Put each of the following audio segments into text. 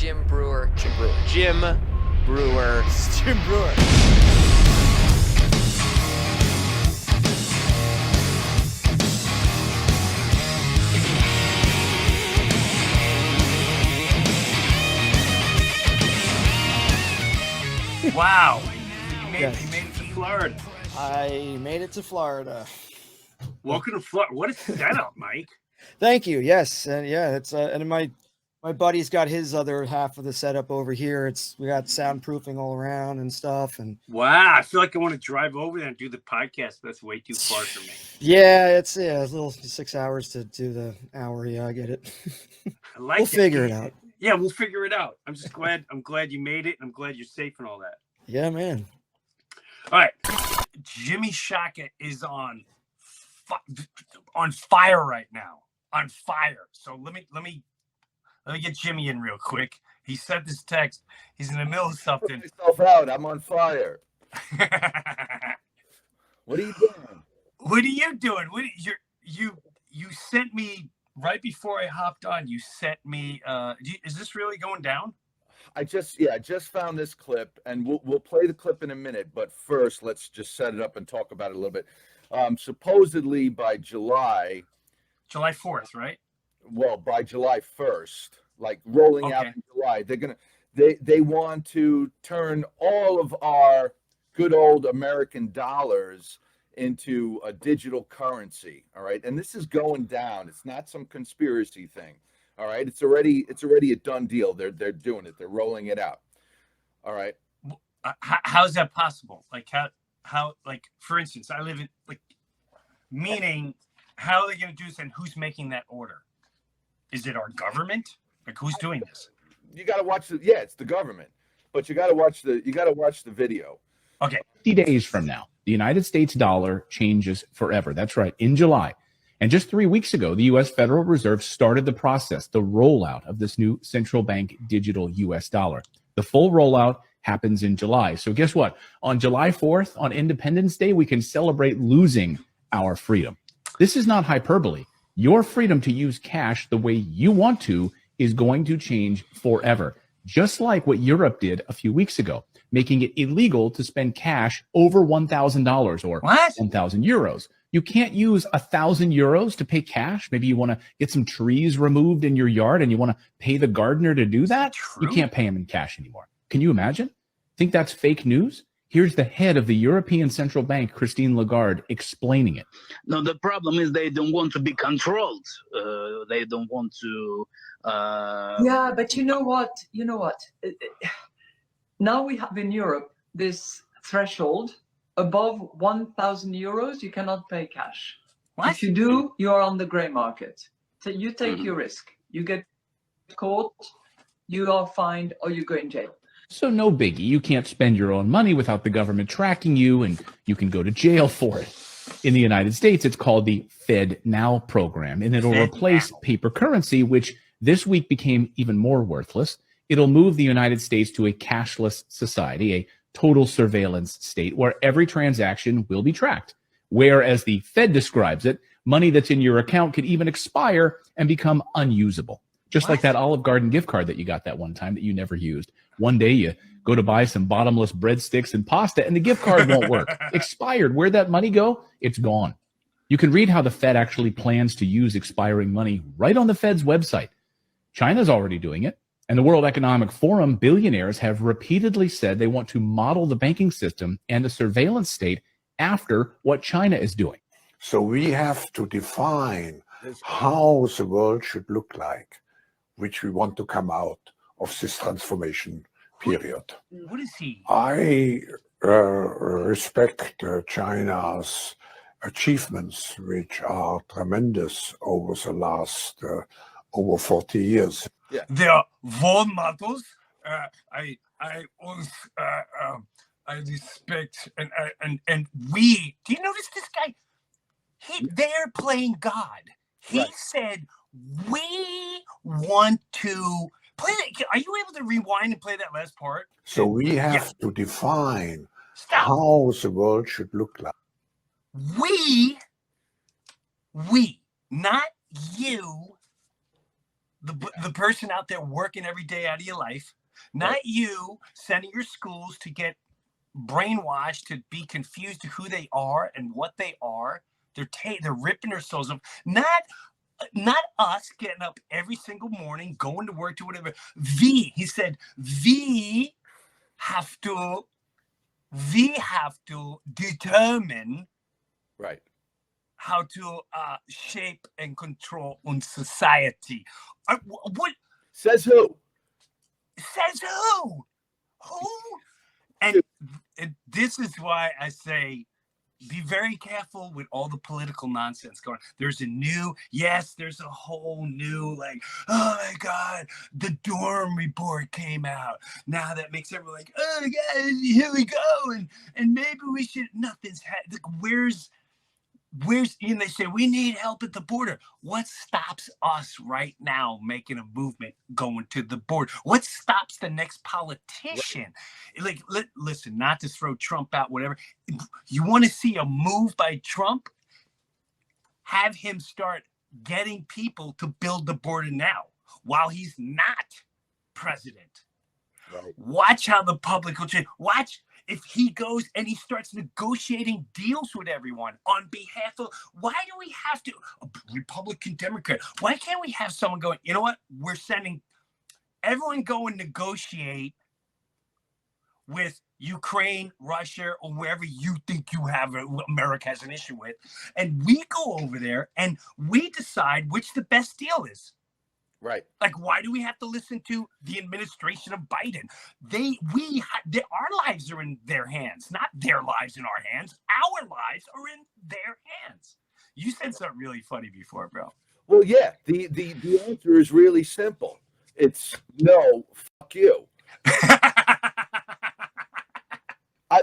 Jim Breuer. Jim Breuer. Jim Breuer. Jim Breuer. Wow. You made it to Florida. I made it to Florida. Welcome to Florida. What a setup, Mike. Thank you. Yes. And yeah, it's and my buddy's got his other half of the setup over here. We got soundproofing all around and stuff. And wow, I feel like I want to drive over there and do the podcast. That's way too far for me. Yeah, it's a little 6 hours to do the hour. Yeah, I get it. I like we'll figure it out. Yeah, we'll figure it out. I'm just glad. I'm glad you made it. And I'm glad you're safe and all that. Yeah, man. All right, Jimmy Shaka is on fire right now. On fire. So let me get Jimmy in real quick. He sent this text. He's in the middle of something. Put myself out. I'm on fire. What are you doing? What are you doing? You sent me right before I hopped on. You sent me. Is this really going down? I just found this clip, and we'll play the clip in a minute. But first, let's just set it up and talk about it a little bit. Supposedly by July 4th, right? Well, by July 1st, like rolling out in July, they want to turn all of our good old American dollars into a digital currency. All right, and this is going down. It's not some conspiracy thing. All right, it's already a done deal. They're doing it. They're rolling it out. All right. How is that possible? Like how like for instance, I live in meaning how are they going to do this and who's making that order? Is it our government? Like who's doing this? You got to watch it's the government, but you got to watch the video. Okay. 50 days from now, the United States dollar changes forever. That's right, in July. And just 3 weeks ago, the U.S. Federal Reserve started the process, the rollout of this new central bank digital U.S. dollar. The full rollout happens in July. So guess what? On July 4th, on Independence Day, we can celebrate losing our freedom. This is not hyperbole. Your freedom to use cash the way you want to is going to change forever, just like what Europe did a few weeks ago, making it illegal to spend cash over $1,000 or 1,000 euros. You can't use 1,000 euros to pay cash. Maybe you want to get some trees removed in your yard and you want to pay the gardener to do that. You can't pay him in cash anymore. Can you imagine? Think that's fake news? Here's the head of the European Central Bank, Christine Lagarde, explaining it. No, the problem is they don't want to be controlled. They don't want to. Yeah, but you know what? Now we have in Europe this threshold. Above 1,000 euros, you cannot pay cash. What? If you do, you are on the gray market. So you take your risk. You get caught, you are fined, or you go in jail. So no biggie. You can't spend your own money without the government tracking you, and you can go to jail for it. In the United States, it's called the Fed Now program, and it'll replace paper currency, which this week became even more worthless. It'll move the United States to a cashless society, a total surveillance state where every transaction will be tracked. Whereas the Fed describes it, money that's in your account could even expire and become unusable. Just like that Olive Garden gift card that you got that one time that you never used. One day you go to buy some bottomless breadsticks and pasta and the gift card won't work. Expired. Where'd that money go? It's gone. You can read how the Fed actually plans to use expiring money right on the Fed's website. China's already doing it. And the World Economic Forum billionaires have repeatedly said they want to model the banking system and the surveillance state after what China is doing. So we have to define how the world should look like, which we want to come out of this transformation period. What is he? I respect China's achievements, which are tremendous over the last over 40 years. Yeah. Their role models, I respect, and we. Do you notice this guy? They're playing God. He said, "We want to play." Are you able to rewind and play that last part? So we have to define how the world should look like. We, not you. the person out there working every day out of your life, not you sending your schools to get brainwashed to be confused to who they are and what they are. They're ripping their souls up. Not us getting up every single morning, going to work, to whatever. He said, we have to determine how to shape and control on society. What says who? Says who? Who? And this is why I say, be very careful with all the political nonsense going on. There's a whole new, like, oh my God, the dorm report came out. Now that makes everyone like, oh yeah, here we go. And maybe we should, like, where's, and they say, we need help at the border. What stops us right now making a movement going to the border? What stops the next politician? Like, listen, not to throw Trump out, whatever. You want to see a move by Trump? Have him start getting people to build the border now while he's not president. Right. Watch how the public will change. Watch if he goes and he starts negotiating deals with everyone on behalf of, why do we have to, Republican, Democrat, why can't we have someone going, you know what, we're sending everyone go and negotiate with Ukraine, Russia, or wherever you think America has an issue with, and we go over there and we decide which the best deal is. Right. Like, why do we have to listen to the administration of Biden? Our lives are in their hands, not their lives in our hands. Our lives are in their hands. You said something really funny before, bro. Well, yeah. The answer is really simple. It's no, fuck you.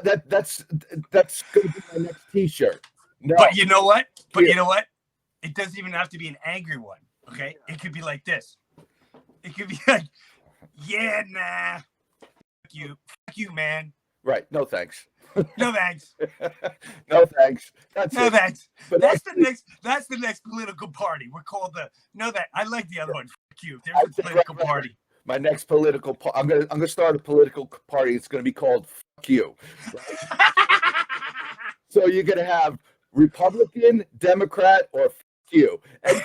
That's going to be my next T-shirt. No. But you know what? You know what? It doesn't even have to be an angry one. Okay, it could be like this. It could be like, yeah, nah, fuck you, man. Right. No thanks. No thanks. No thanks. That's no it. thanks. But That's the next political party. We're called the no that. I like the other one. Fuck you. There's a political party. My next political I'm gonna start a political party. It's gonna be called Fuck You. Right? So you're gonna have Republican, Democrat, or you. And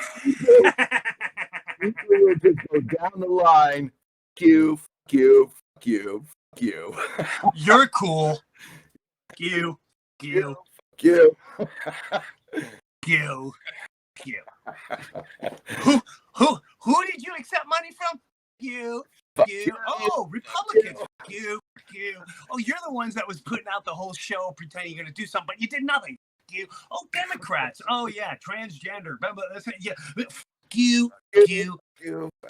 people will just go down the line. Fuck you, fuck you, fuck you, fuck you. You're cool. Fuck you, fuck you, fuck you, you, you. Who did you accept money from? You. Fuck you. Oh, Republicans. Fuck you. Fuck you. Oh, you're the ones that was putting out the whole show pretending you're gonna do something, but you did nothing. You. Oh, Democrats. Oh yeah, transgender. Blah, blah, blah. Yeah. Fuck you. You.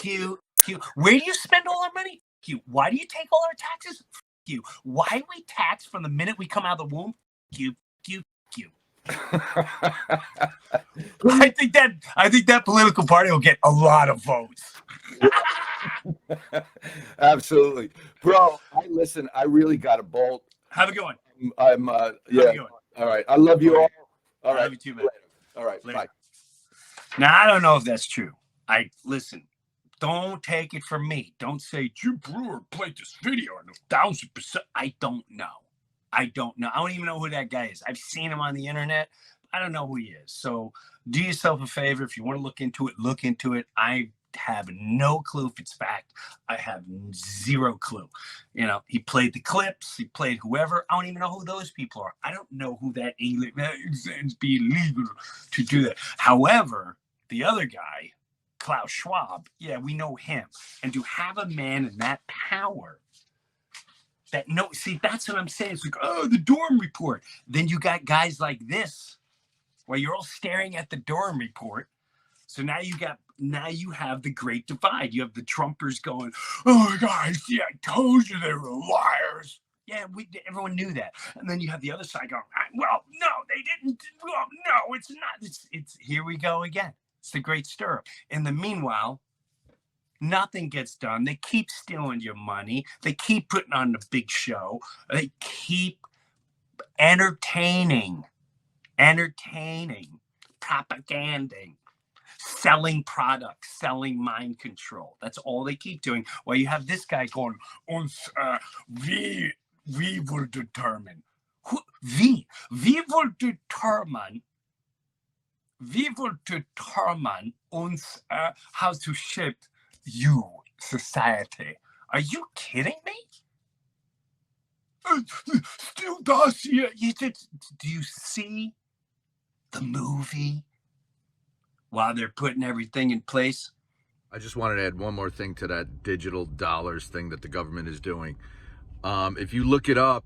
You. You. Where do you spend all our money? You. Why do you take all our taxes? You. Why we tax from the minute we come out of the womb? You. You. You. I think that political party will get a lot of votes. Absolutely, bro. I really got a bolt. Have a good one. I'm yeah. All right. I love you all. All right. I love you too, man. All right. Later. Bye. Now, I don't know if that's true. Listen, don't take it from me. Don't say, Jim Breuer played this video and 1,000%. I don't know. I don't even know who that guy is. I've seen him on the internet. I don't know who he is. So do yourself a favor. If you want to look into it, look into it. I have no clue if it's fact. I have zero clue. You know, he played the clips. He played whoever. I don't even know who those people are. I don't know who that English. It's be illegal to do that. However, the other guy, Klaus Schwab, yeah, we know him. And to have a man in that power, see, that's what I'm saying. It's like, oh, the dorm report. Then you got guys like this, where you're all staring at the dorm report. So now you have the great divide. You have the Trumpers going, oh, guys, yeah, I told you they were liars. Yeah, everyone knew that. And then you have the other side going, well, no, they didn't. Well, no, it's not. It's here we go again. It's the great stirrup. In the meanwhile, nothing gets done. They keep stealing your money. They keep putting on the big show. They keep entertaining, propaganding. selling products, selling mind control. That's all they keep doing. While you have this guy going, we will determine. We will determine. We will determine uns how to shape you, society. Are you kidding me? Still does. Do you see the movie while they're putting everything in place? I just wanted to add one more thing to that digital dollars thing that the government is doing. If you look it up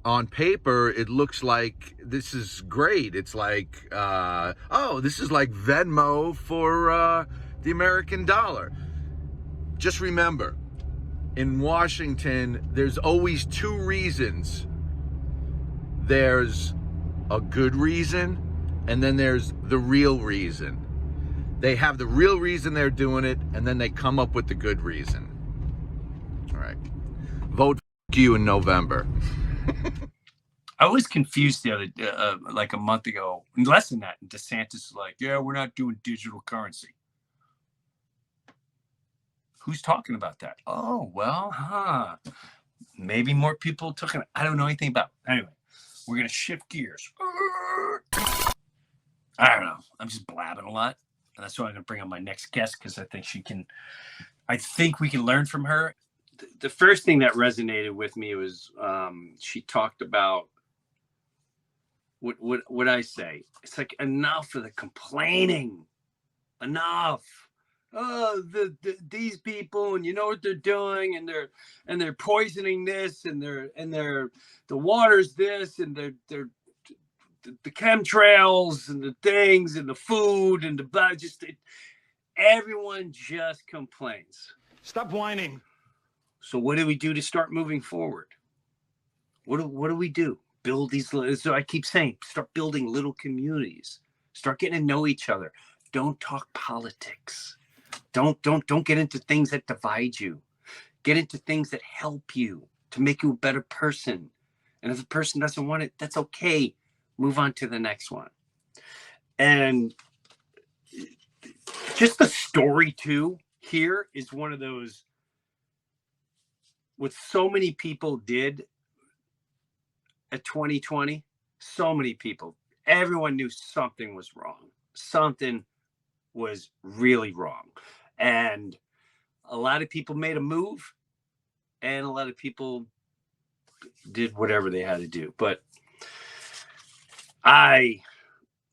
on paper, it looks like this is great. It's like, this is like Venmo for the American dollar. Just remember, in Washington, there's always two reasons. There's a good reason, and then there's the real reason. They have the real reason they're doing it, and then they come up with the good reason. All right. Vote for you in November. I was confused the other, like a month ago, less than that. DeSantis is like, yeah, we're not doing digital currency. Who's talking about that? Oh, well, maybe more people took it. I don't know anything about it. Anyway, we're going to shift gears. I don't know. I'm just blabbing a lot. And that's why I'm going to bring on my next guest, because I think we can learn from her. The first thing that resonated with me was she talked about what I say. It's like, enough of the complaining. Enough. Oh, these people, and you know what they're doing, and they're poisoning this, and the water's this, and they're the chemtrails and the things and the food and everyone just complains. Stop whining. So what do we do to start moving forward? What do we do? Build these. So I keep saying, start building little communities. Start getting to know each other. Don't talk politics. Don't get into things that divide you. Get into things that help you to make you a better person. And if the person doesn't want it, that's okay. Move on to the next one. And just the story too here is one of those, what so many people did at 2020, so many people, everyone knew something was wrong. Something was really wrong. And a lot of people made a move, and a lot of people did whatever they had to do. But I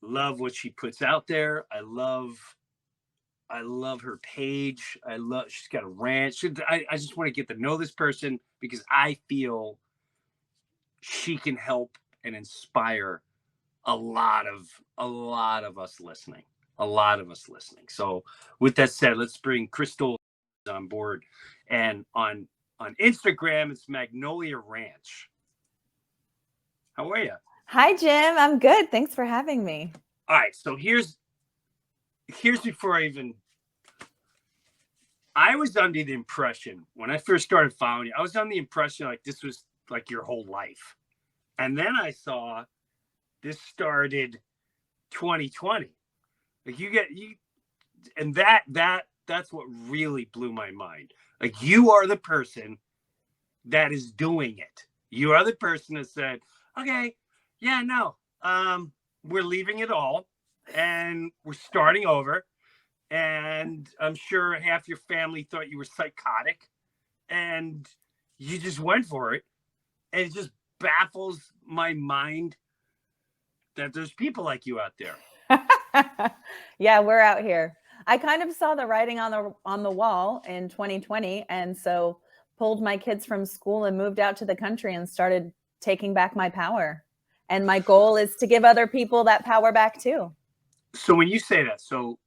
love what she puts out there. I love her page. She's got a ranch. I just want to get to know this person, because I feel she can help and inspire a lot of us listening. So with that said, let's bring Krystle on board. And on Instagram, it's Magnolia Ranch. How are you? Hi, Jim. I'm good. Thanks for having me. All right. So here's before I was under the impression, when I first started following you, I was under the impression like this was like your whole life. And then I saw this started 2020. Like and that's what really blew my mind. Like, you are the person that is doing it. You are the person that said, okay, yeah, no, we're leaving it all and we're starting over. And I'm sure half your family thought you were psychotic, and you just went for it. And it just baffles my mind that there's people like you out there. Yeah, we're out here. I kind of saw the writing on the wall in 2020, and so pulled my kids from school and moved out to the country and started taking back my power. And my goal is to give other people that power back too. So when you say that, so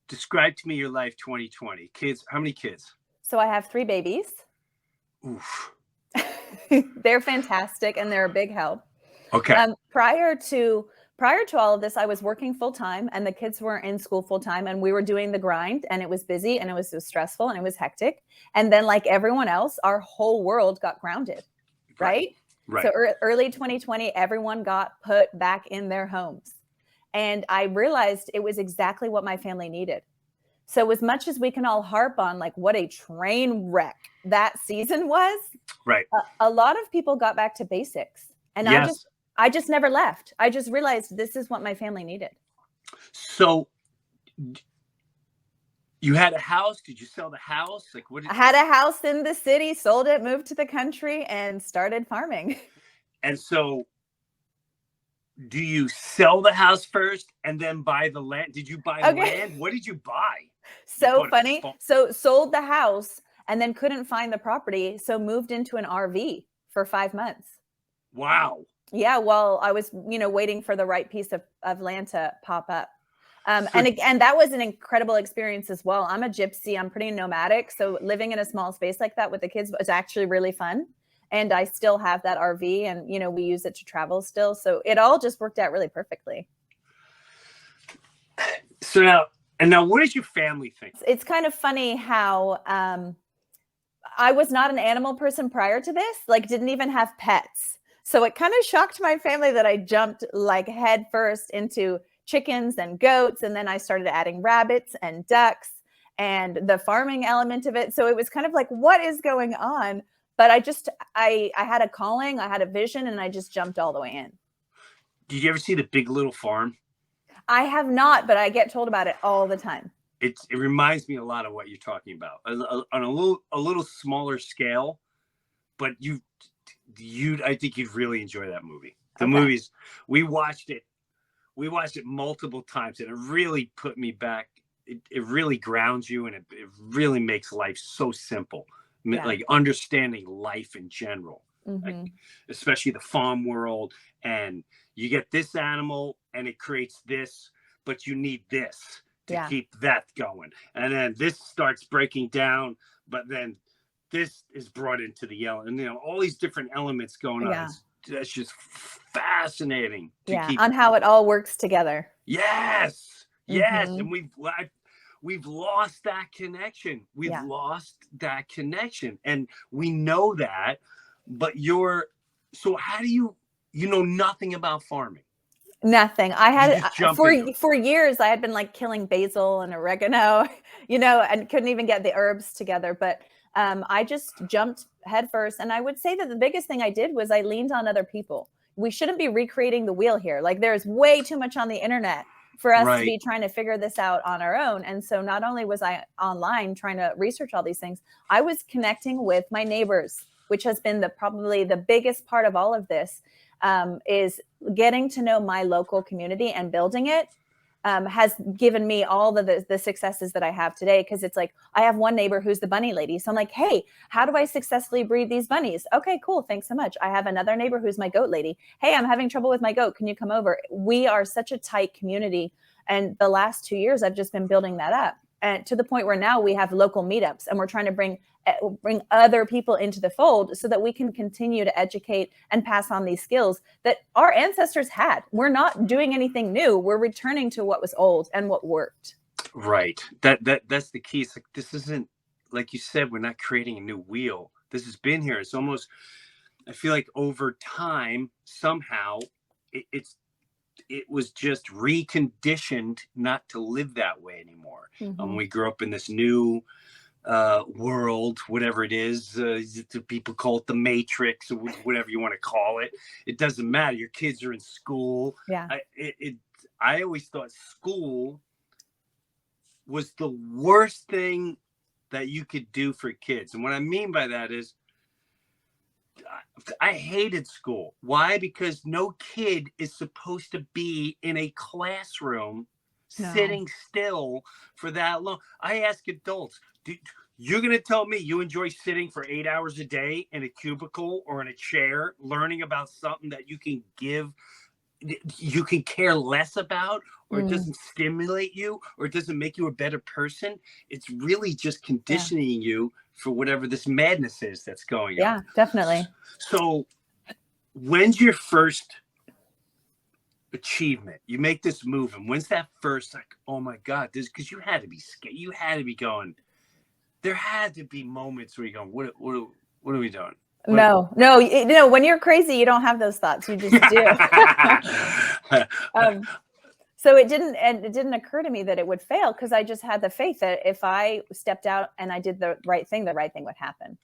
describe to me your life 2020. Kids, how many kids? So I have 3 babies. Oof. They're fantastic, and they're a big help. Okay. Prior to all of this, I was working full time, and the kids were in school full time, and we were doing the grind, and it was busy, and it was stressful, and it was hectic. And then, like everyone else, our whole world got grounded, right? Right. So early 2020, everyone got put back in their homes. And I realized it was exactly what my family needed. So as much as we can all harp on like what a train wreck that season was, right, a lot of people got back to basics. And yes. I just never left. I just realized this is what my family needed. So you had a house. Did you sell the house? Like what? I had a house in the city, sold it, moved to the country, and started farming. And so do you sell the house first and then buy the land? Did you buy land? What did you buy? So funny. So sold the house and then couldn't find the property. So moved into an RV for 5 months. Wow. Yeah. While I was, waiting for the right piece of land to pop up. And that was an incredible experience as well. I'm a gypsy. I'm pretty nomadic. So living in a small space like that with the kids was actually really fun. And I still have that RV and, we use it to travel still. So it all just worked out really perfectly. So now what does your family think? It's kind of funny how I was not an animal person prior to this, like didn't even have pets. So it kind of shocked my family that I jumped like head first into chickens and goats. And then I started adding rabbits and ducks and the farming element of it. So it was kind of like, what is going on? But I had a calling, I had a vision, and I just jumped all the way in. Did you ever see The Big Little Farm? I have not, but I get told about it all the time. It reminds me a lot of what you're talking about on a little smaller scale, but I think you'd really enjoy that movie. The movies, we watched it multiple times, and it really put me back. It really grounds you, and it really makes life so simple. Like understanding life in general, like, especially the farm world, and you get this animal and it creates this, but you need this to keep that going. And then this starts breaking down, but then this is brought into the yellow, and all these different elements going on. That's just fascinating to keep on how it all works together. Yes. And we've lost that connection. We've lost that connection. And we know that, but so how do you know nothing about farming? Nothing. I had for years, I had been like killing basil and oregano, and couldn't even get the herbs together. But I just jumped headfirst. And I would say that the biggest thing I did was I leaned on other people. We shouldn't be recreating the wheel here. Like there's way too much on the internet for us to be trying to figure this out on our own. And so not only was I online trying to research all these things, I was connecting with my neighbors, which has been probably the biggest part of all of this, is getting to know my local community and building it. Has given me all the successes that I have today. Cause it's like, I have one neighbor who's the bunny lady. So I'm like, hey, how do I successfully breed these bunnies? Okay, cool. Thanks so much. I have another neighbor who's my goat lady. Hey, I'm having trouble with my goat. Can you come over? We are such a tight community. And the last 2 years, I've just been building that up. And to the point where now we have local meetups and we're trying to bring other people into the fold so that we can continue to educate and pass on these skills that our ancestors had. We're not doing anything new. We're returning to what was old and what worked. Right. That's the key. It's like, this isn't, like you said, we're not creating a new wheel. This has been here. It's almost, I feel like over time, somehow it was just reconditioned not to live that way anymore. We grew up in this new world, whatever it is, people call it the Matrix or whatever you want to call it. It doesn't matter. Your kids are in school. I always thought school was the worst thing that you could do for kids. And what I mean by that is I hated school. Why? Because no kid is supposed to be in a classroom sitting still for that long. I ask adults, you're going to tell me you enjoy sitting for 8 hours a day in a cubicle or in a chair, learning about something that you can care less about, or it doesn't stimulate you, or it doesn't make you a better person? It's really just conditioning you for whatever this madness is that's going on. Yeah, definitely. So when's your first achievement? You make this move, and when's that first, like, oh my God, this, because you had to be scared. You had to be going, there had to be moments where you're going, what are we doing? No, when you're crazy, you don't have those thoughts. You just do. So it didn't occur to me that it would fail, because I just had the faith that if I stepped out and I did the right thing would happen.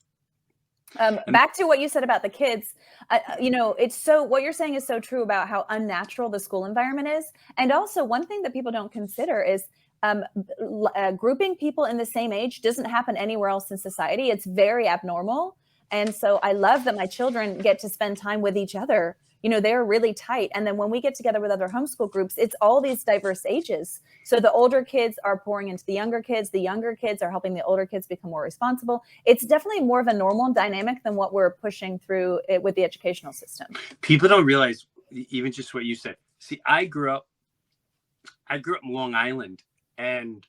Back to what you said about the kids, what you're saying is so true about how unnatural the school environment is. And also, one thing that people don't consider is grouping people in the same age doesn't happen anywhere else in society. It's very abnormal. And so I love that my children get to spend time with each other. They're really tight. And then when we get together with other homeschool groups, it's all these diverse ages. So the older kids are pouring into the younger kids are helping the older kids become more responsible. It's definitely more of a normal dynamic than what we're pushing through it with the educational system. People don't realize, even just what you said. See, I grew up in Long Island, and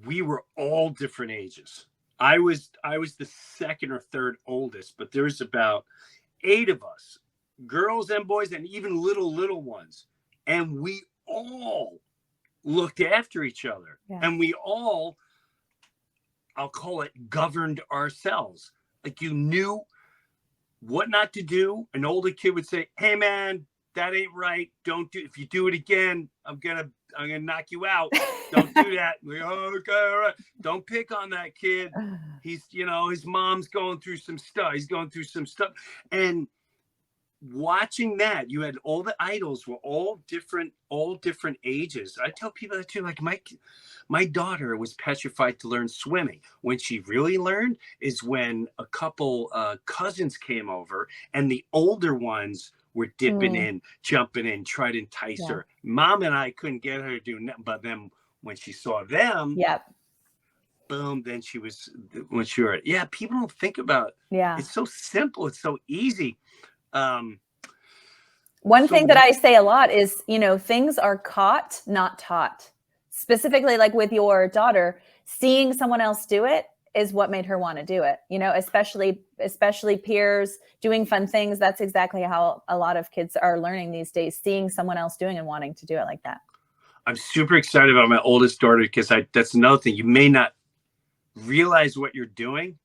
we were all different ages. I was the second or third oldest, but there's about 8 of us, girls and boys, and even little ones. And we all looked after each other. Yeah. And we all, I'll call it, governed ourselves. Like, you knew what not to do. An older kid would say, "Hey man, that ain't right. Don't do, if you do it again, I'm gonna knock you out. Don't do that." We go, "Okay, all right. Don't pick on that kid. He's, his mom's going through some stuff. He's going through some stuff." And watching that, you had all the idols were all different ages. I tell people that too. Like, my daughter was petrified to learn swimming. When she really learned is when a couple cousins came over, and the older ones were dipping in, jumping in, trying to entice her. Mom and I couldn't get her to do nothing, but then when she saw them, boom, then she was, people don't think about it. It's so simple. It's so easy. One thing that I say a lot is, things are caught, not taught. Specifically, like with your daughter, seeing someone else do it is what made her want to do it, especially peers doing fun things. That's exactly how a lot of kids are learning these days, seeing someone else doing and wanting to do it like that. I'm super excited about my oldest daughter, because that's another thing. You may not realize what you're doing.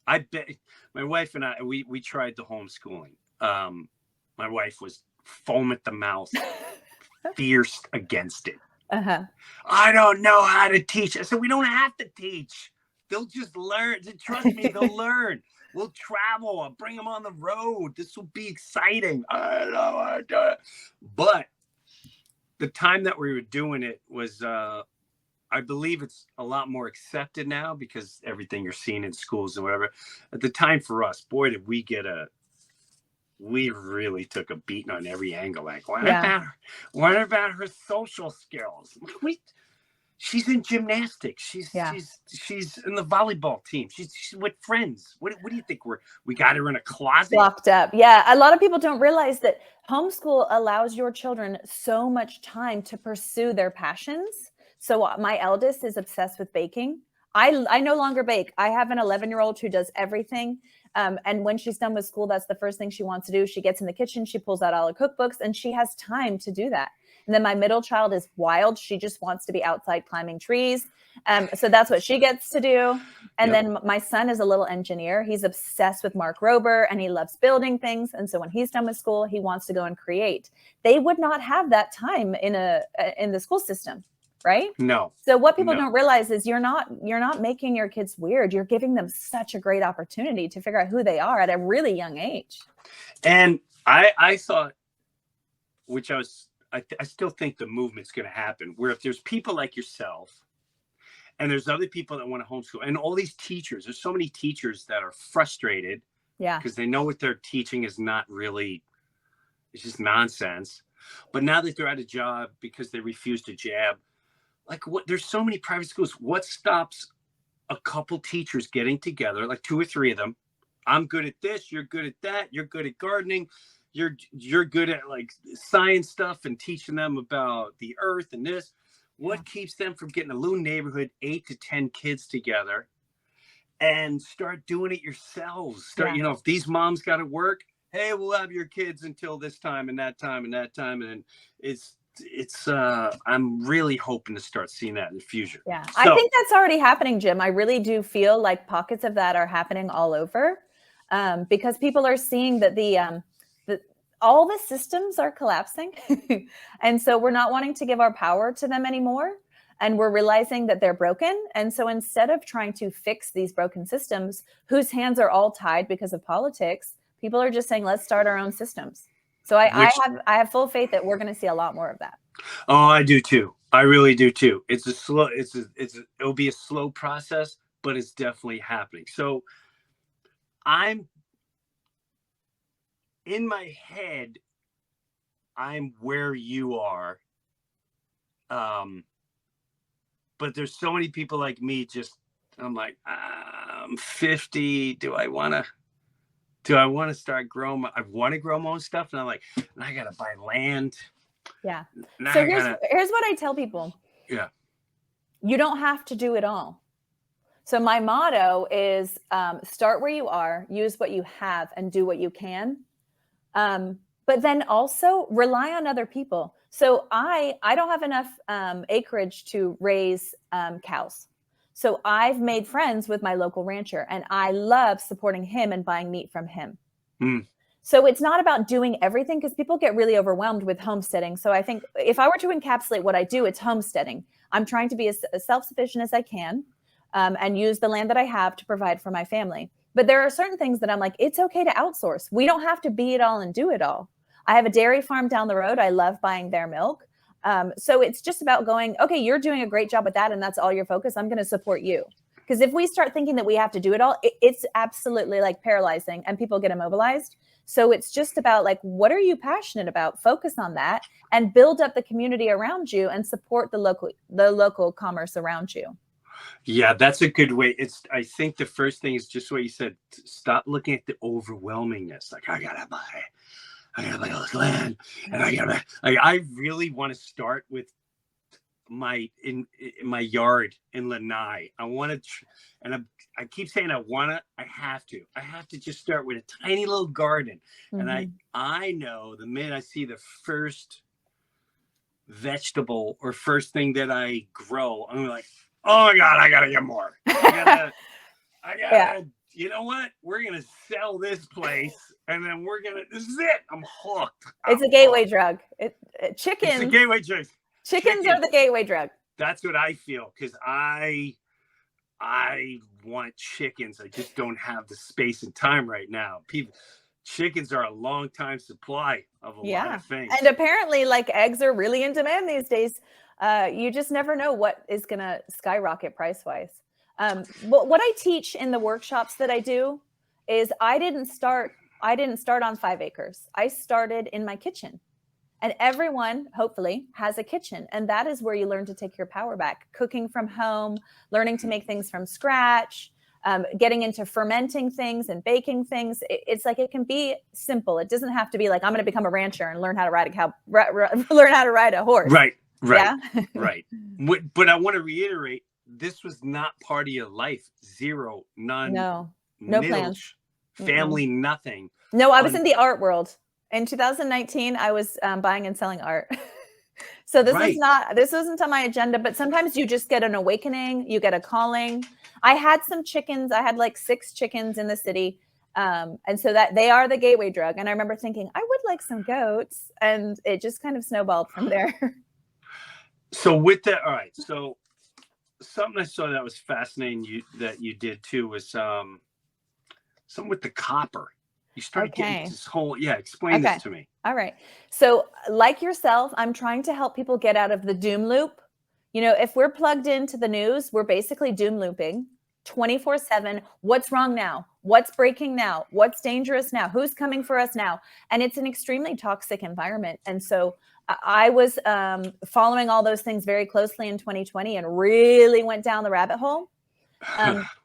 I bet my wife and I, we tried the homeschooling. My wife was foam at the mouth, fierce against it. I don't know how to teach. I said, we don't have to teach. They'll just learn. Trust me, they'll learn. We'll travel. I'll bring them on the road. This will be exciting. I don't know how to do it. But the time that we were doing it was, I believe it's a lot more accepted now, because everything you're seeing in schools and whatever. At the time for us, boy, did we we really took a beating on every angle. Like, what about her social skills? She's in gymnastics. She's in the volleyball team. She's with friends. What do you think? We got her in a closet? Locked up. Yeah. A lot of people don't realize that homeschool allows your children so much time to pursue their passions. So my eldest is obsessed with baking. I no longer bake. I have an 11-year-old who does everything. And when she's done with school, that's the first thing she wants to do. She gets in the kitchen, she pulls out all the cookbooks, and she has time to do that. And then my middle child is wild. She just wants to be outside climbing trees. So that's what she gets to do. And then my son is a little engineer. He's obsessed with Mark Rober, and he loves building things. And so when he's done with school, he wants to go and create. They would not have that time in the school system. Right? No. So what people don't realize is you're not making your kids weird. You're giving them such a great opportunity to figure out who they are at a really young age. And I thought, which I still think the movement's going to happen, where if there's people like yourself, and there's other people that want to homeschool, and all these teachers, there's so many teachers that are frustrated, because they know what they're teaching is not really, it's just nonsense. But now that they're out of job because they refuse to jab, like, there's so many private schools. What stops a couple teachers getting together, like 2 or 3 of them? I'm good at this. You're good at that. You're good at gardening. You're good at like science stuff and teaching them about the earth and this. What keeps them from getting a little neighborhood, 8 to 10 kids together, and start doing it yourselves? If these moms got to work, hey, we'll have your kids until this time and that time and that time, and it's I'm really hoping to start seeing that in the future. So, I think that's already happening, Jim. I really do feel like pockets of that are happening all over, because people are seeing that all the systems are collapsing. And so we're not wanting to give our power to them anymore. And we're realizing that they're broken. And so instead of trying to fix these broken systems, whose hands are all tied because of politics, people are just saying, let's start our own systems. So I have full faith that we're going to see a lot more of that. Oh, I do too. I really do too. It'll be a slow process, but it's definitely happening. So I'm in my head, I'm where you are. But there's so many people like me, I'm like, I'm 50. Do I want to start growing? I want to grow my own stuff. And I'm like, I got to buy land. Yeah. So here's what I tell people. Yeah. You don't have to do it all. So my motto is start where you are, use what you have, and do what you can. But then also rely on other people. So I don't have enough acreage to raise cows. So I've made friends with my local rancher, and I love supporting him and buying meat from him. Mm. So it's not about doing everything, because people get really overwhelmed with homesteading. So I think if I were to encapsulate what I do, it's homesteading. I'm trying to be as self-sufficient as I can and use the land that I have to provide for my family. But there are certain things that I'm like, it's okay to outsource. We don't have to be it all and do it all. I have a dairy farm down the road. I love buying their milk. So it's just about going, okay, you're doing a great job with that, and that's all your focus. I'm going to support you. Because if we start thinking that we have to do it all, it's absolutely like paralyzing, and people get immobilized. So it's just about like, what are you passionate about? Focus on that and build up the community around you and support the local commerce around you. Yeah, that's a good way. I think the first thing is just what you said. Stop looking at the overwhelmingness. Like, I gotta buy all this land, and I really want to start with my yard in Lanai. I want to, and I keep saying I have to just start with a tiny little garden. Mm-hmm. And I know the minute I see the first vegetable or first thing that I grow, I'm like, oh my God, I gotta get more. I gotta, yeah. You know what? We're gonna sell this place, and then this is it. I'm hooked. It's a gateway drug. Chickens. It's a gateway drug. Chickens are the gateway drug. That's what I feel, because I want chickens. I just don't have the space and time right now. Chickens are a long time supply of a lot of things. And apparently, like, eggs are really in demand these days. You just never know what is going to skyrocket price-wise. What I teach in the workshops that I do is I didn't start on 5 acres. I started in my kitchen. And everyone, hopefully, has a kitchen. And that is where you learn to take your power back. Cooking from home, learning to make things from scratch, getting into fermenting things and baking things. It's like, it can be simple. It doesn't have to be like, I'm going to become a rancher and learn how to ride a cow, learn how to ride a horse. Right. Yeah? Right. But I want to reiterate, this was not part of your life. Zero, none. No plans. Family, nothing. No, I was in the art world. In 2019, I was buying and selling art. So this wasn't on my agenda, but sometimes you just get an awakening, you get a calling. I had some chickens. I had like 6 chickens in the city. And so that they are the gateway drug. And I remember thinking, I would like some goats. And it just kind of snowballed from there. So with that, all right. So something I saw that was fascinating that you did too was something with the copper. You started getting this whole, explain this to me. All right. So like yourself, I'm trying to help people get out of the doom loop. You know, if we're plugged into the news, we're basically doom looping 24/7. What's wrong now? What's breaking now? What's dangerous now? Who's coming for us now? And it's an extremely toxic environment. And so I was following all those things very closely in 2020 and really went down the rabbit hole.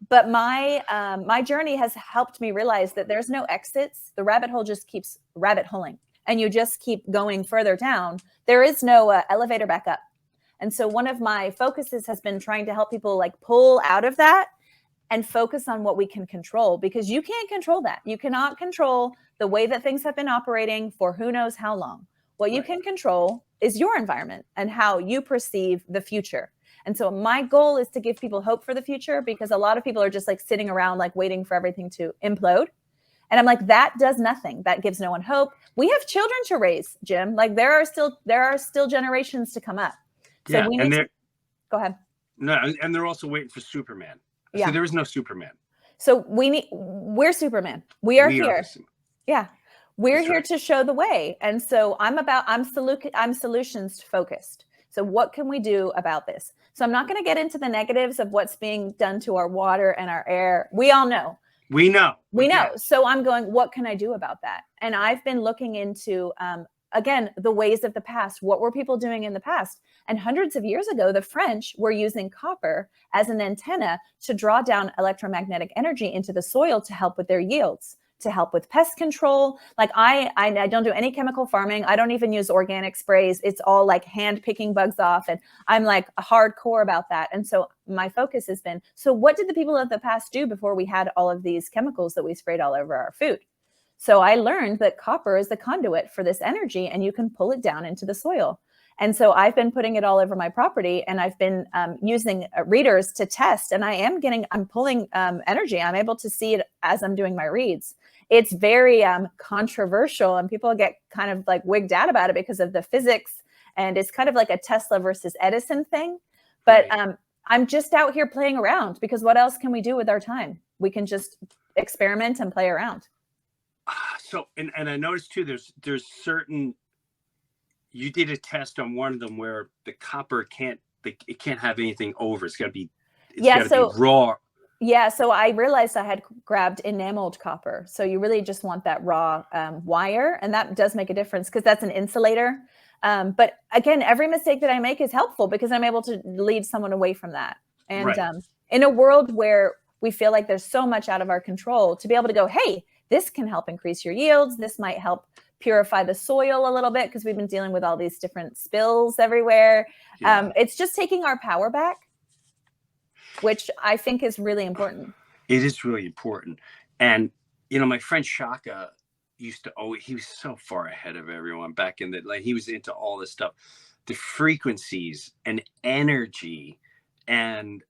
But my journey has helped me realize that there's no exits. The rabbit hole just keeps rabbit holing, and you just keep going further down. There is no elevator back up. And so one of my focuses has been trying to help people like pull out of that and focus on what we can control, because you can't control that. You cannot control the way that things have been operating for who knows how long. What you can control is your environment and how you perceive the future. And so my goal is to give people hope for the future, because a lot of people are just like sitting around, like waiting for everything to implode. And I'm like, that does nothing. That gives no one hope. We have children to raise, Jim. Like there are still generations to come up. So we need to go ahead. No, and they're also waiting for Superman. Yeah. So there is no Superman. So we're Superman. We are here. Yeah. We're here to show the way. And so I'm solutions focused. So what can we do about this? So I'm not going to get into the negatives of what's being done to our water and our air. We all know. We know. So I'm going, what can I do about that? And I've been looking into, again, the ways of the past. What were people doing in the past? And hundreds of years ago, the French were using copper as an antenna to draw down electromagnetic energy into the soil to help with their yields, to help with pest control. Like I don't do any chemical farming. I don't even use organic sprays. It's all like hand picking bugs off. And I'm like hardcore about that. And so my focus has been, so what did the people of the past do before we had all of these chemicals that we sprayed all over our food? So I learned that copper is the conduit for this energy and you can pull it down into the soil. And so I've been putting it all over my property and I've been using readers to test and I'm pulling energy. I'm able to see it as I'm doing my reads. It's very controversial and people get kind of like wigged out about it because of the physics. And it's kind of like a Tesla versus Edison thing. But I'm just out here playing around because what else can we do with our time? We can just experiment and play around. So, and I noticed too, there's certain, you did a test on one of them where the copper it can't have anything over. It's got to be, be raw. Yeah. So I realized I had grabbed enameled copper. So you really just want that raw wire. And that does make a difference because that's an insulator. But again, every mistake that I make is helpful because I'm able to lead someone away from that. And in a world where we feel like there's so much out of our control, to be able to go, hey, this can help increase your yields. This might help purify the soil a little bit because we've been dealing with all these different spills everywhere. Yeah. It's just taking our power back, which I think is really important. It is really important. And, you know, my friend Shaka used to he was so far ahead of everyone back in he was into all this stuff, the frequencies and energy. And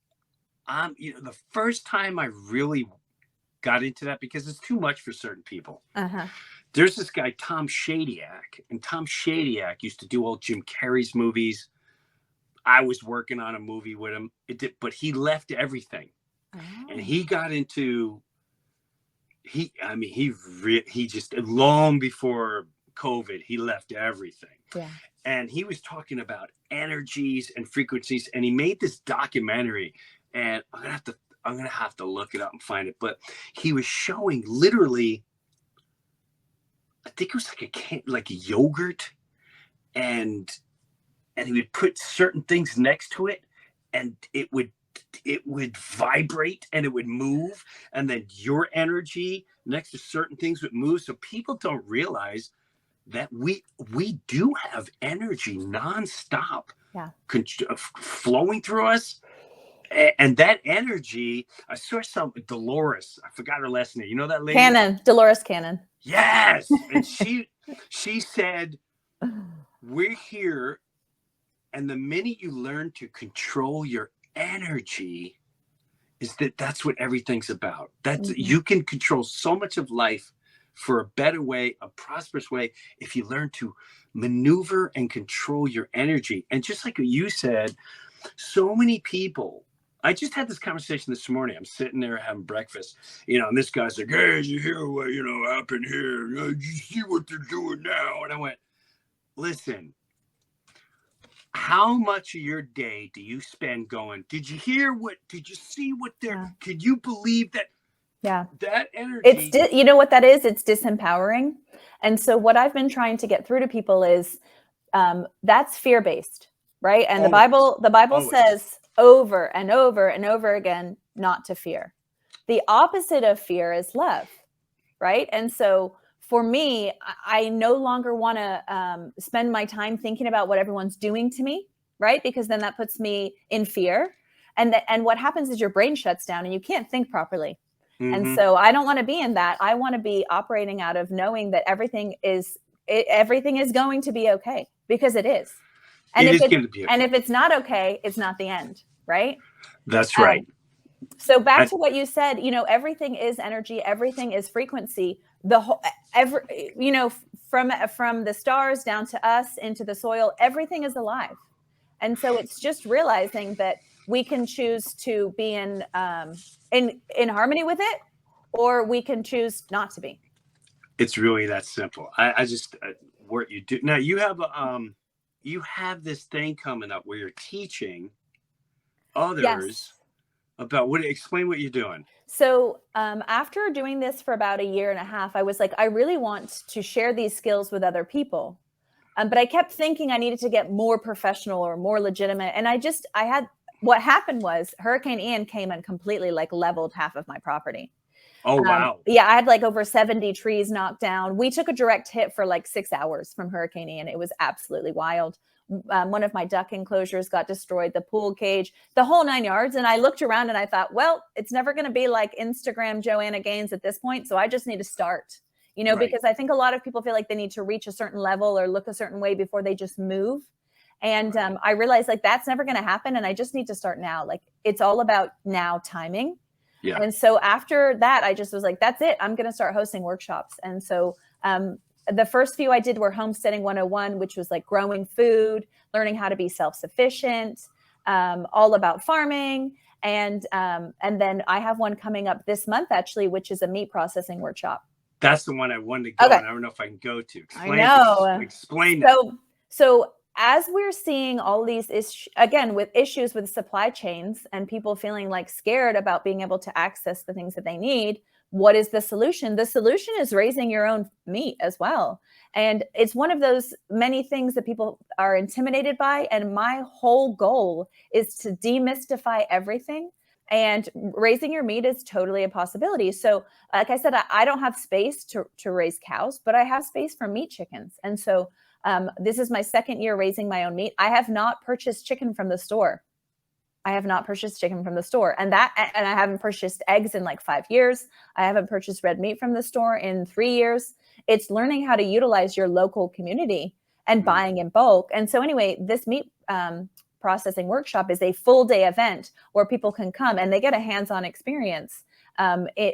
the first time I really got into that, because it's too much for certain people. There's this guy, Tom Shadyac, and Tom Shadyac used to do all Jim Carrey's movies. I was working on a movie with him, but he left everything. And he got into, he just, long before COVID, he left everything. Yeah. And he was talking about energies and frequencies, and he made this documentary, and I'm gonna have to look it up and find it. But he was showing literally, I think it was like a yogurt, and he would put certain things next to it, and it would vibrate and it would move, and then your energy next to certain things would move. So people don't realize that we do have energy nonstop, flowing through us. And that energy, I saw some Dolores, I forgot her last name. You know that lady? Dolores Cannon. Yes. And she said, we're here. And the minute you learn to control your energy, that's what everything's about. You can control so much of life for a better way, a prosperous way, if you learn to maneuver and control your energy. And just like what you said, so many people, I just had this conversation this morning. I'm sitting there having breakfast, and this guy's like, hey, did you hear what, happened here? Did you see what they're doing now? And I went, listen, how much of your day do you spend going, did you see what they're, could you believe that? Yeah. That energy. You know what that is? It's disempowering. And so what I've been trying to get through to people is that's fear-based, right? And the Bible says over and over and over again, not to fear. The opposite of fear is love, right? And so for me, I no longer want to spend my time thinking about what everyone's doing to me, right? Because then that puts me in fear. And what happens is your brain shuts down and you can't think properly. Mm-hmm. And so I don't want to be in that. I want to be operating out of knowing that everything is going to be okay, because it is. And if it's not okay, it's not the end, right? That's right. So back to what you said, everything is energy, everything is frequency, the whole from the stars down to us into the soil, everything is alive. And so it's just realizing that we can choose to be in harmony with it, or we can choose not to be. It's really that simple. I just what you do now. You have this thing coming up where you're teaching others about what. Explain what you're doing. So after doing this for about 1.5 years, I was like, I really want to share these skills with other people. But I kept thinking I needed to get more professional or more legitimate. And what happened was Hurricane Ian came and completely like leveled half of my property. Oh, wow. Yeah, I had like over 70 trees knocked down. We took a direct hit for like 6 hours from Hurricane Ian. It was absolutely wild. One of my duck enclosures got destroyed, the pool cage, the whole 9 yards. And I looked around and I thought, well, it's never going to be like Instagram Joanna Gaines at this point. So I just need to start, because I think a lot of people feel like they need to reach a certain level or look a certain way before they just move. And I realized like that's never going to happen. And I just need to start now. Like it's all about now timing. Yeah. And so after that, I just was like, that's it. I'm going to start hosting workshops. And so the first few I did were Homesteading 101, which was like growing food, learning how to be self-sufficient, all about farming. And then I have one coming up this month, actually, which is a meat processing workshop. That's the one I wanted to go. Okay. And I don't know if I can go to. Explain So as we're seeing all these issues with supply chains and people feeling like scared about being able to access the things that they need, what is the solution? The solution is raising your own meat as well. And it's one of those many things that people are intimidated by. And my whole goal is to demystify everything. And raising your meat is totally a possibility. So like I said, I don't have space to raise cows, but I have space for meat chickens. And so this is my 2nd year raising my own meat. I have not purchased chicken from the store. And I haven't purchased eggs in like 5 years. I haven't purchased red meat from the store in 3 years. It's learning how to utilize your local community and buying in bulk. And so anyway, this meat processing workshop is a full day event where people can come and they get a hands-on experience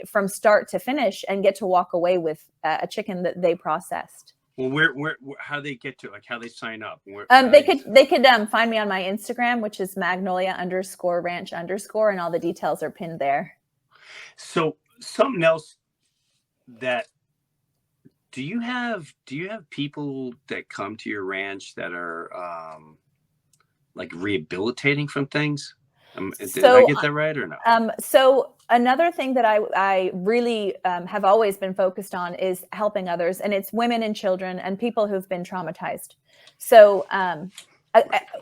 from start to finish and get to walk away with a chicken that they processed. Well, how they get to, like, how they sign up? They could find me on my Instagram, which is Magnolia_Ranch_, and all the details are pinned there. So something else do you have people that come to your ranch that are like rehabilitating from things? Did I get that right or no? So another thing that I really have always been focused on is helping others, and it's women and children and people who've been traumatized. So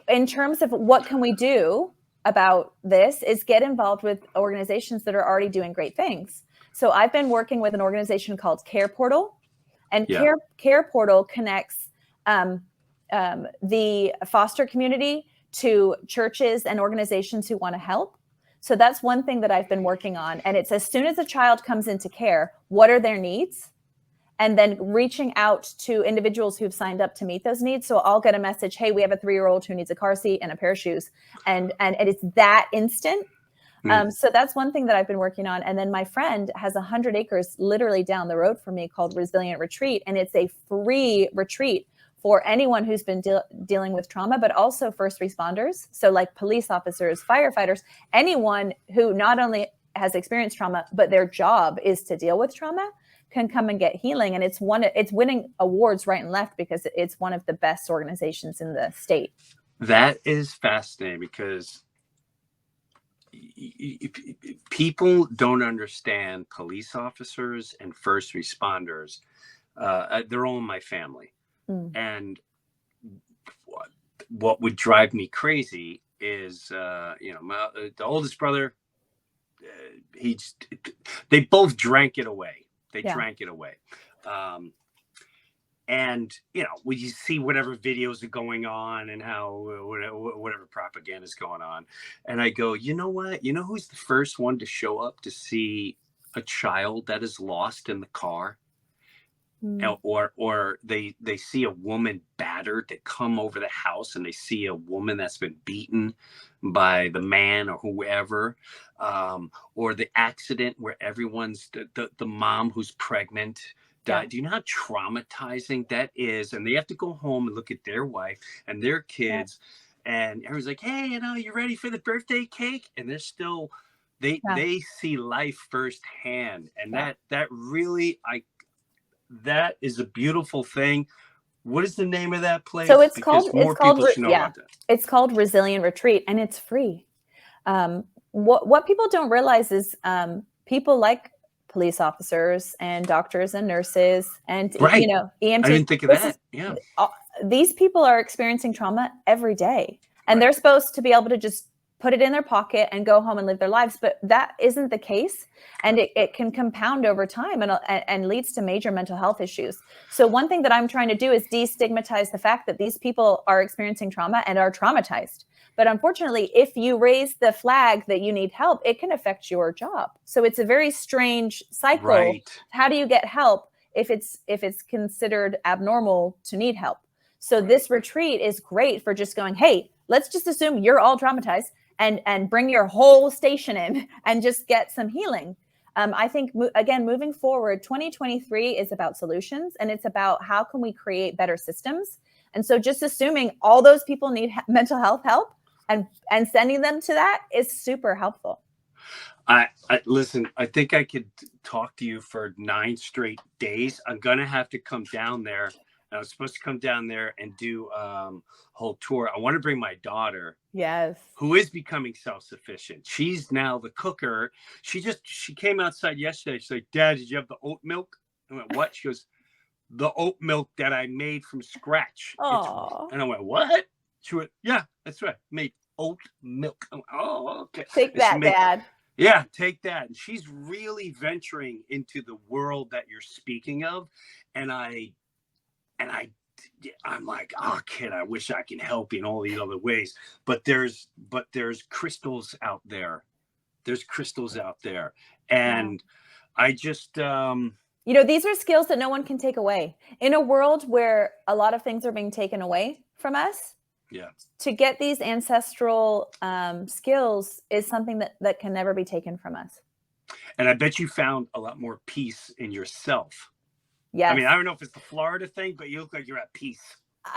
in terms of what can we do about this is get involved with organizations that are already doing great things. So I've been working with an organization called Care Portal, and Care Portal connects the foster community to churches and organizations who want to help. So that's one thing that I've been working on. And it's as soon as a child comes into care, what are their needs? And then reaching out to individuals who've signed up to meet those needs. So I'll get a message, hey, we have a 3-year-old who needs a car seat and a pair of shoes. And it's that instant. So that's one thing that I've been working on. And then my friend has 100 acres literally down the road from me called Resilient Retreat. And it's a free retreat for anyone who's been dealing with trauma, but also first responders. So like police officers, firefighters, anyone who not only has experienced trauma, but their job is to deal with trauma can come and get healing. And it's winning awards right and left because it's one of the best organizations in the state. That is fascinating because people don't understand police officers and first responders. They're all in my family. And what would drive me crazy is, the oldest brother, they both drank it away. Drank it away. And, when you see whatever videos are going on and how whatever propaganda is going on. And I go, you know what? You know who's the first one to show up to see a child that is lost in the car? Or they see a woman battered, they come over the house and they see a woman that's been beaten by the man or whoever, or the accident where everyone's the mom who's pregnant die. Do you know how traumatizing that is? And they have to go home and look at their wife and their kids, and everyone's like, hey, you know, you ready for the birthday cake? And they're still, they see life firsthand. And that really, that is a beautiful thing. What is the name of that place? So it's because called, more people should know about that. It's called Resilient Retreat, and it's free. What people don't realize is people like police officers and doctors and nurses and you know, EMTs. I didn't think of that. These people are experiencing trauma every day, and they're supposed to be able to just put it in their pocket and go home and live their lives. But that isn't the case. And it can compound over time and leads to major mental health issues. So one thing that I'm trying to do is destigmatize the fact that these people are experiencing trauma and are traumatized. But unfortunately, if you raise the flag that you need help, it can affect your job. So it's a very strange cycle. Right. How do you get help if it's considered abnormal to need help? So this retreat is great for just going, hey, let's just assume you're all traumatized and bring your whole station in and just get some healing. I think, again, moving forward, 2023 is about solutions, and it's about how can we create better systems. And so just assuming all those people need mental health help and sending them to that is super helpful. I listen, I think I could talk to you for 9 straight days. I'm going to have to come down there. I was supposed to come down there and do a whole tour. I want to bring my daughter. Yes. Who is becoming self-sufficient. She's now the cooker. She came outside yesterday. She's like, Dad, did you have the oat milk? I went, what? She goes, the oat milk that I made from scratch. And I went, what? She went, yeah, that's right. Made oat milk. I went, oh, okay. Take that, Dad. Yeah, take that. And she's really venturing into the world that you're speaking of. And I'm like, oh, kid, I wish I can help you in all these other ways. But there's crystals out there. There's crystals out there. And I just, you know, these are skills that no one can take away. In a world where a lot of things are being taken away from us, to get these ancestral skills is something that can never be taken from us. And I bet you found a lot more peace in yourself. Yes. I mean, I don't know if it's the Florida thing, but you look like you're at peace.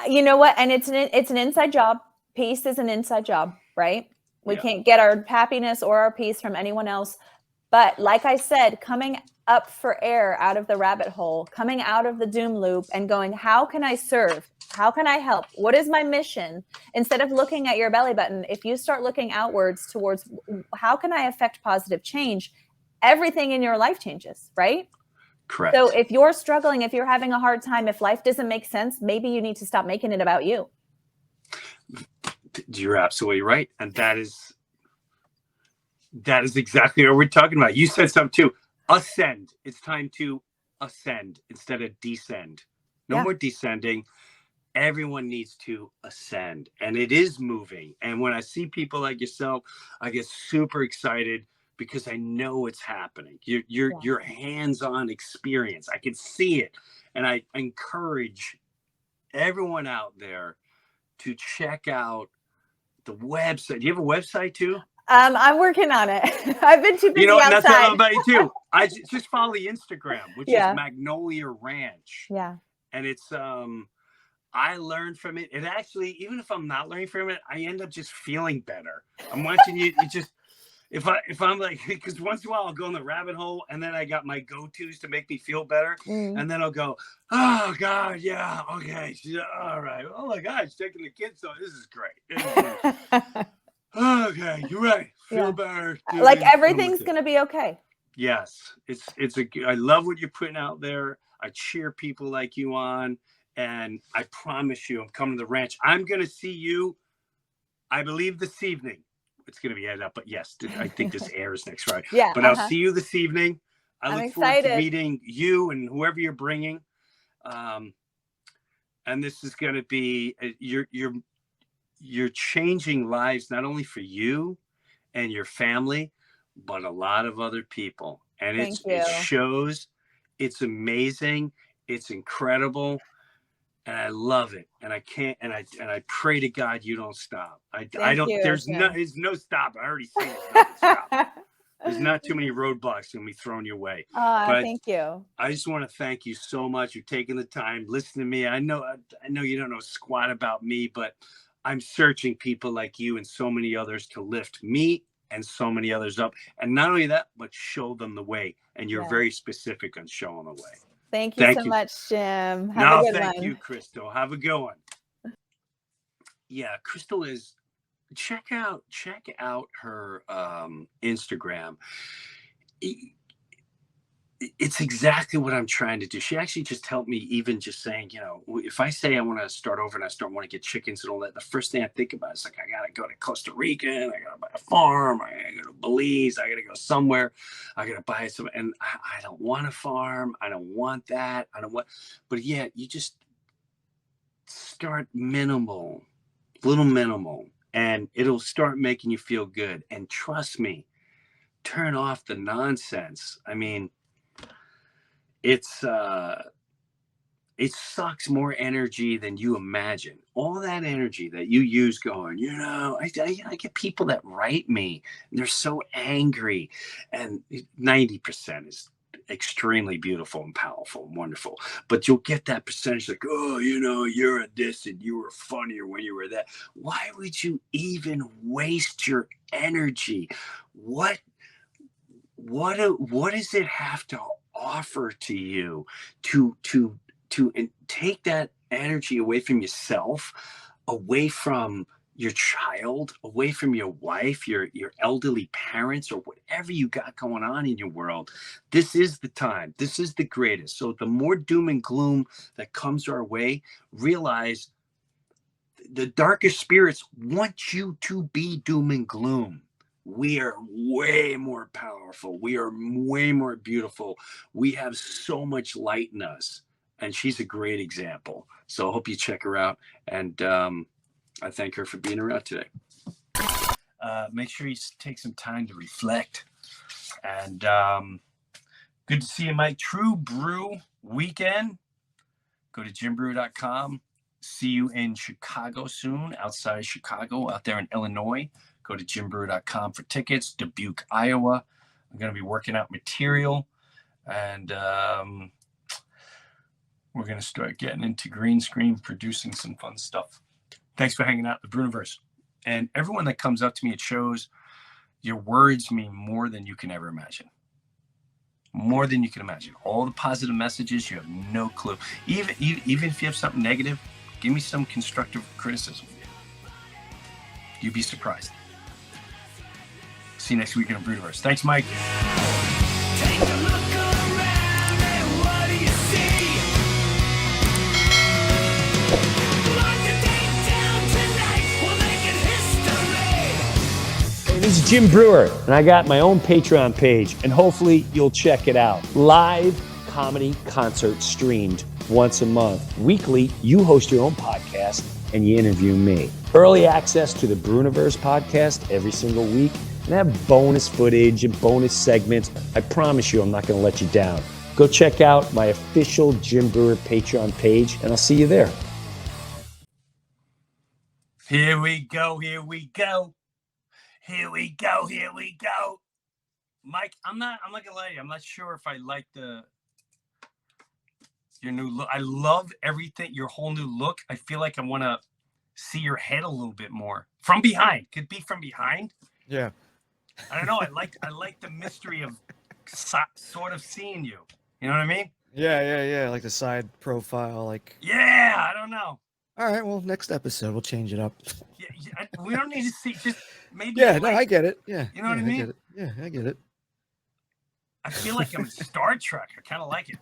You know what? And it's an inside job. Peace is an inside job, right? We can't get our happiness or our peace from anyone else. But like I said, coming up for air out of the rabbit hole, coming out of the doom loop and going, how can I serve? How can I help? What is my mission? Instead of looking at your belly button, if you start looking outwards towards how can I affect positive change, everything in your life changes, right? Correct. So if you're struggling, if you're having a hard time, if life doesn't make sense, maybe you need to stop making it about you. You're absolutely right. And that is exactly what we're talking about. You said something too. Ascend. It's time to ascend instead of descend. No more descending. Everyone needs to ascend. And it is moving. And when I see people like yourself, I get super excited because I know it's happening. Your hands-on experience. I can see it. And I encourage everyone out there to check out the website. Do you have a website too? I'm working on it. I've been too busy outside. That's what I'm about you too. I just follow the Instagram, which is Magnolia Ranch. Yeah. And it's I learned from it. It actually, even if I'm not learning from it, I end up just feeling better. I'm watching you. It just if I'm like, because once in a while I'll go in the rabbit hole and then I got my go-tos to make me feel better. And then I'll go, oh God, yeah, okay. All right. Oh my God, she's taking the kids. So this is great. Okay, you're right. Feel better. Like everything's going to be okay. Yes. I love what you're putting out there. I cheer people like you on. And I promise you, I'm coming to the ranch. I'm going to see you, I believe, this evening. It's going to be edited up, but yes, I think this airs next Friday. But I'll see you this evening. I look forward to meeting you and whoever you're bringing. And this is going to be, you're changing lives, not only for you and your family, but a lot of other people. And it shows. It's amazing. It's incredible. And I love it. And I can't, and I pray to God you don't stop. I don't, there's no stop. I already seen it. Stop. There's not too many roadblocks going to be thrown your way. But Thank you. I just want to thank you so much. You're taking the time, listening to me. I know you don't know squat about me, but I'm searching people like you and so many others to lift me and so many others up. And not only that, but show them the way. And you're very specific on showing the way. Thank you so much, Jim. Have a good thank one. you, Krystle. Have a good one. Yeah, Krystle is. Check out her Instagram. It's exactly what I'm trying to do. She actually just helped me, even just saying, you know, if I say I want to start over and I want to get chickens and all that, the first thing I think about is like, I got to go to Costa Rica, and I got to buy a farm, I got to go to Belize, I got to go somewhere, I got to buy some, and I don't want a farm, I don't want that, but yeah, you just start little minimal, and it'll start making you feel good. And trust me, turn off the nonsense. I mean, it sucks more energy than you imagine. All that energy that you use going, you know, I get people that write me and they're so angry, and 90% is extremely beautiful and powerful and wonderful, but you'll get that percentage like, oh, you know, you're a this and you were funnier when you were that. Why would you even waste your energy? What does it have to offer to you to take that energy away from yourself, away from your child, away from your wife, your elderly parents, or whatever you got going on in your world? This is the time. This is the greatest. So the more doom and gloom that comes our way, realize the darkest spirits want you to be doom and gloom. We are way more powerful. We are way more beautiful. We have so much light in us. And she's a great example. So I hope you check her out. And I thank her for being around today. Make sure you take some time to reflect. And good to see you, Mike. True Brew Weekend. Go to jimbrew.com. See you in Chicago soon, outside Chicago, out there in Illinois. Go to jimbrew.com for tickets. Dubuque, Iowa. I'm going to be working out material. And we're going to start getting into green screen, producing some fun stuff. Thanks for hanging out, the Breuniverse. And everyone that comes up to me at shows, your words mean more than you can ever imagine. More than you can imagine. All the positive messages, you have no clue. Even if you have something negative, give me some constructive criticism. You'd be surprised. See you next week in the Breuniverse. Thanks, Mike. Take a look around and what do you see? Hey, this is Jim Breuer, and I got my own Patreon page, and hopefully you'll check it out. Live comedy concert streamed once a month. Weekly, you host your own podcast and you interview me. Early access to the Breuniverse podcast every single week, and have bonus footage and bonus segments. I promise you I'm not going to let you down. Go check out my official Jim Breuer Patreon page, and I'll see you there. Here we go, here we go. Here we go, here we go. Mike, I'm not gonna lie to you. I'm not sure if I like your new look. I love everything, your whole new look. I feel like I want to see your head a little bit more. From behind. Could be from behind. Yeah. I don't know. I like the mystery of sort of seeing you. You know what I mean? Yeah. Like the side profile, like. Yeah, I don't know. All right, well, next episode we'll change it up. Yeah, we don't need to see, just maybe. Yeah, no, I get it. Yeah. You know what I mean? I get it. Yeah, I get it. I feel like I'm in Star Trek. I kind of like it.